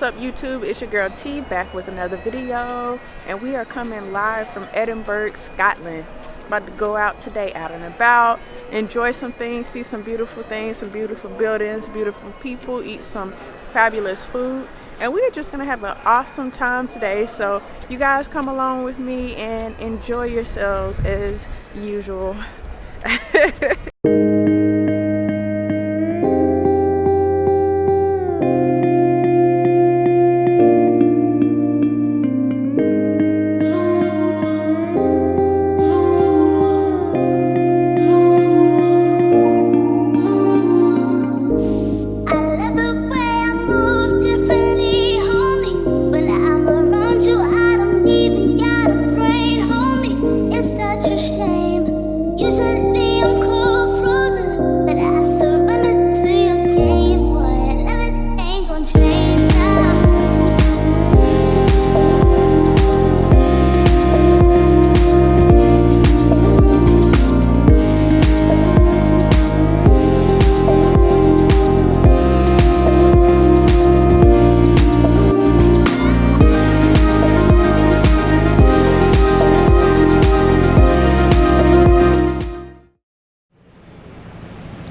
What's up YouTube? It's your girl T back with another video, and we are coming live from Edinburgh, Scotland. About to go out today, out and about, enjoy some things, see some beautiful things, some beautiful buildings, beautiful people, eat some fabulous food, and we are just gonna have an awesome time today. So you guys come along with me and enjoy yourselves as usual.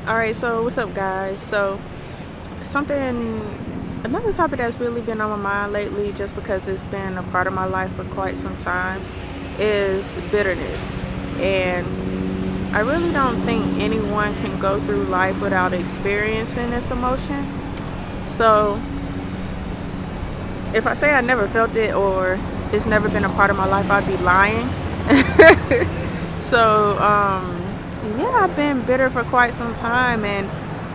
Alright, so what's up guys? So another topic that's really been on my mind lately, just because it's been a part of my life for quite some time, is bitterness. And I really don't think anyone can go through life without experiencing this emotion. So if I say I never felt it or it's never been a part of my life, I'd be lying. So yeah, I've been bitter for quite some time, and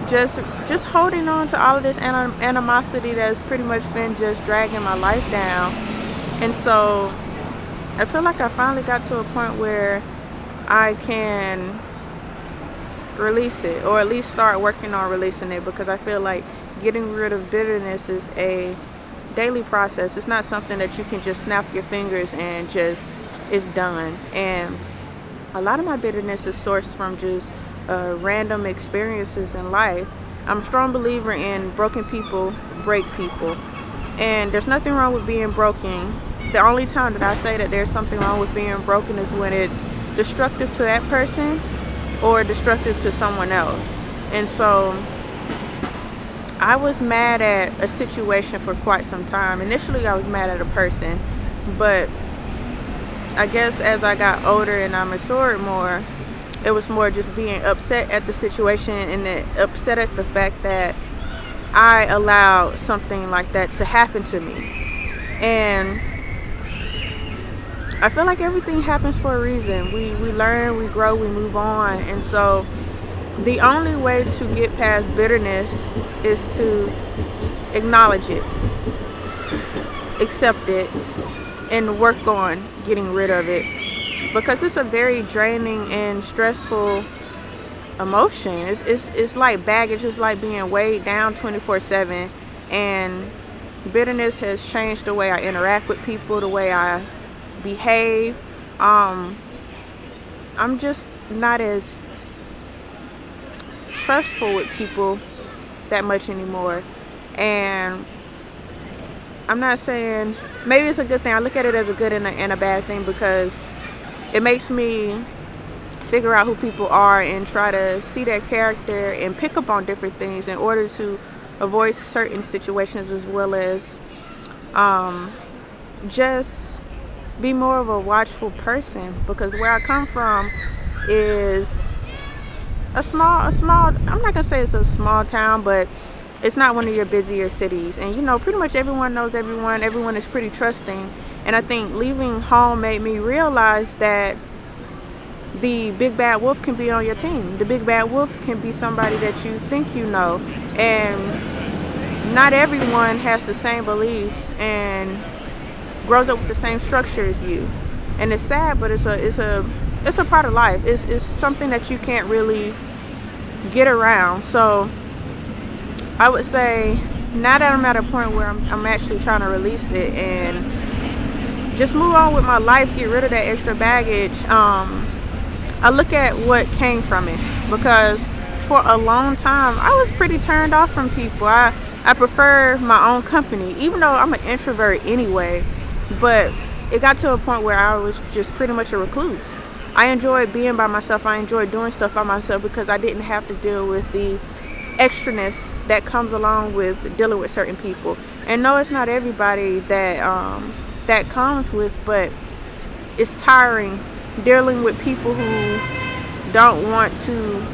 just holding on to all of this animosity that's pretty much been just dragging my life down. And so I feel like I finally got to a point where I can release it, or at least start working on releasing it, because I feel like getting rid of bitterness is a daily process. It's not something that you can just snap your fingers and just it's done. And a lot of my bitterness is sourced from just random experiences in life. I'm a strong believer in broken people break people, and there's nothing wrong with being broken. The only time that I say that there's something wrong with being broken is when it's destructive to that person or destructive to someone else. And so I was mad at a situation for quite some time. Initially I was mad at a person, but I guess as I got older and I matured more, it was more just being upset at the situation, and upset at the fact that I allowed something like that to happen to me. And I feel like everything happens for a reason. We learn, we grow, we move on. And so the only way to get past bitterness is to acknowledge it, accept it, and work on getting rid of it, because it's a very draining and stressful emotion. It's like baggage. It's like being weighed down 24/7, and bitterness has changed the way I interact with people, the way I behave. I'm just not as trustful with people that much anymore. And I'm not saying, maybe it's a good thing. I look at it as a good and a bad thing, because it makes me figure out who people are and try to see their character and pick up on different things in order to avoid certain situations, as well as just be more of a watchful person. Because where I come from is a small, I'm not gonna say it's a small town, but it's not one of your busier cities. And you know, pretty much everyone knows everyone is pretty trusting. And I think leaving home made me realize that the big bad wolf can be on your team. The big bad wolf can be somebody that you think you know, and not everyone has the same beliefs and grows up with the same structure as you. And it's sad, but it's a part of life. It's something that you can't really get around. So I would say, now that I'm at a point where I'm actually trying to release it and just move on with my life, get rid of that extra baggage, I look at what came from it. Because for a long time I was pretty turned off from people. I I prefer my own company, even though I'm an introvert anyway. But it got to a point where I was just pretty much a recluse. I enjoyed being by myself. I enjoyed doing stuff by myself because I didn't have to deal with the extraness that comes along with dealing with certain people. And no, it's not everybody that comes with, but it's tiring dealing with people who don't want to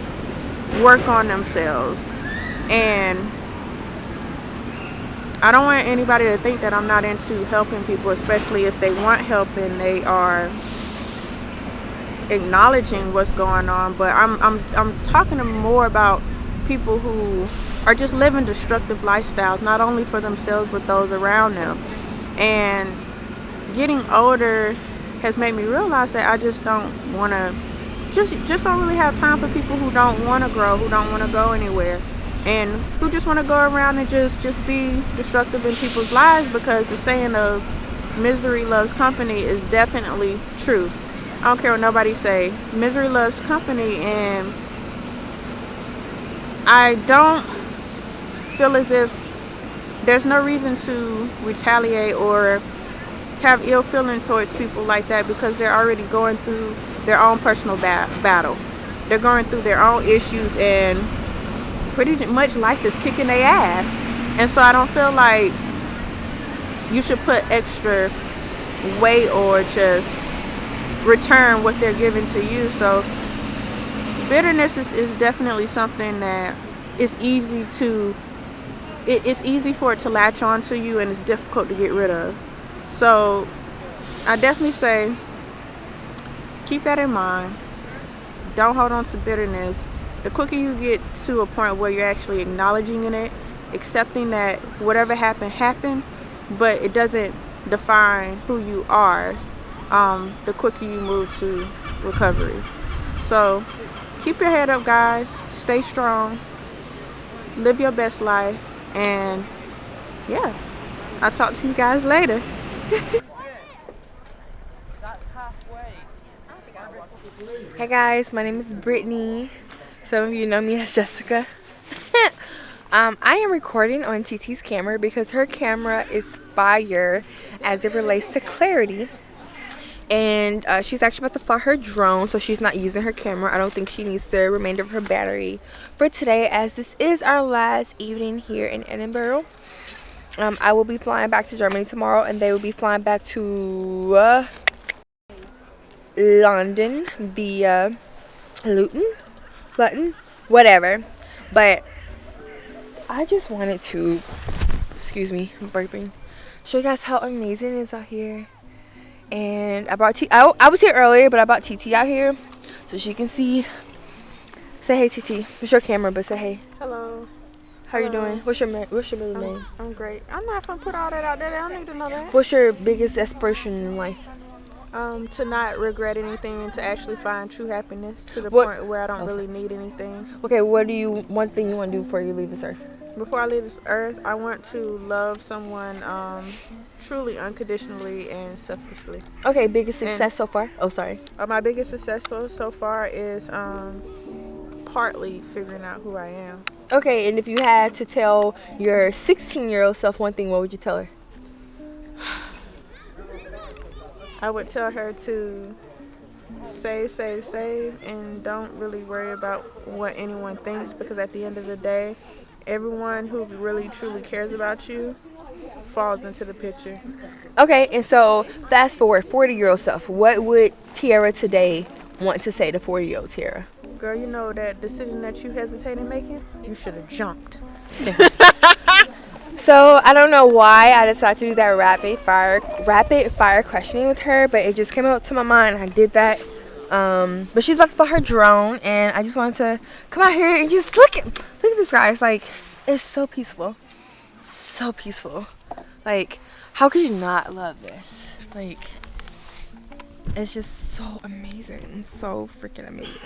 work on themselves. And I don't want anybody to think that I'm not into helping people, especially if they want help and they are acknowledging what's going on. But I'm talking more about people who are just living destructive lifestyles, not only for themselves but those around them. And getting older has made me realize that I just don't want to, just don't really have time for people who don't want to grow, who don't want to go anywhere, and who just want to go around and just be destructive in people's lives, because the saying of misery loves company is definitely true. I don't care what nobody say, misery loves company. And I don't feel as if there's no reason to retaliate or have ill feeling towards people like that, because they're already going through their own personal battle. They're going through their own issues, and pretty much life is kicking their ass. And so I don't feel like you should put extra weight or just return what they're giving to you. So bitterness is definitely something that is easy to, it's easy for it to latch on to you, and it's difficult to get rid of. So I definitely say keep that in mind. Don't hold on to bitterness. The quicker you get to a point where you're actually acknowledging it, accepting that whatever happened, but it doesn't define who you are, the quicker you move to recovery. So keep your head up, guys. Stay strong. Live your best life. And yeah, I'll talk to you guys later. Hey guys, my name is Brittany. Some of you know me as Jessica. I am recording on TT's camera because her camera is fire as it relates to clarity. And she's actually about to fly her drone, so she's not using her camera. I don't think she needs the remainder of her battery for today, as this is our last evening here in Edinburgh. I will be flying back to Germany tomorrow, and they will be flying back to London via Luton, whatever. But I just wanted to, excuse me, I'm burping, show you guys how amazing it is out here. And I brought I was here earlier, but I brought TT out here so she can see. Say hey, TT. It's your camera, but say hey. Hello. How you doing? What's your middle name? I'm great. I'm not gonna put all that out there. They don't need to know that. What's your biggest aspiration in life? To not regret anything and to actually find true happiness to the point where I don't really need anything. Okay, one thing you want to do before you leave this earth? Before I leave this earth, I want to love someone truly, unconditionally, and selflessly. Okay, biggest success so far? Oh, sorry. My biggest success so far is partly figuring out who I am. Okay, and if you had to tell your 16-year-old self one thing, what would you tell her? I would tell her to save, and don't really worry about what anyone thinks, because at the end of the day, everyone who really truly cares about you falls into the picture. Okay, and so fast forward, 40-year-old self, what would Tiara today want to say to 40-year-old Tiara? Girl, you know that decision that you hesitated making? You should have jumped. So I don't know why I decided to do that rapid fire questioning with her, but it just came out to my mind. I did that. But she's about to fly her drone, and I just wanted to come out here and just look at this guy. It's like, it's so peaceful. So peaceful. Like, how could you not love this? Like, it's just so amazing. So freaking amazing.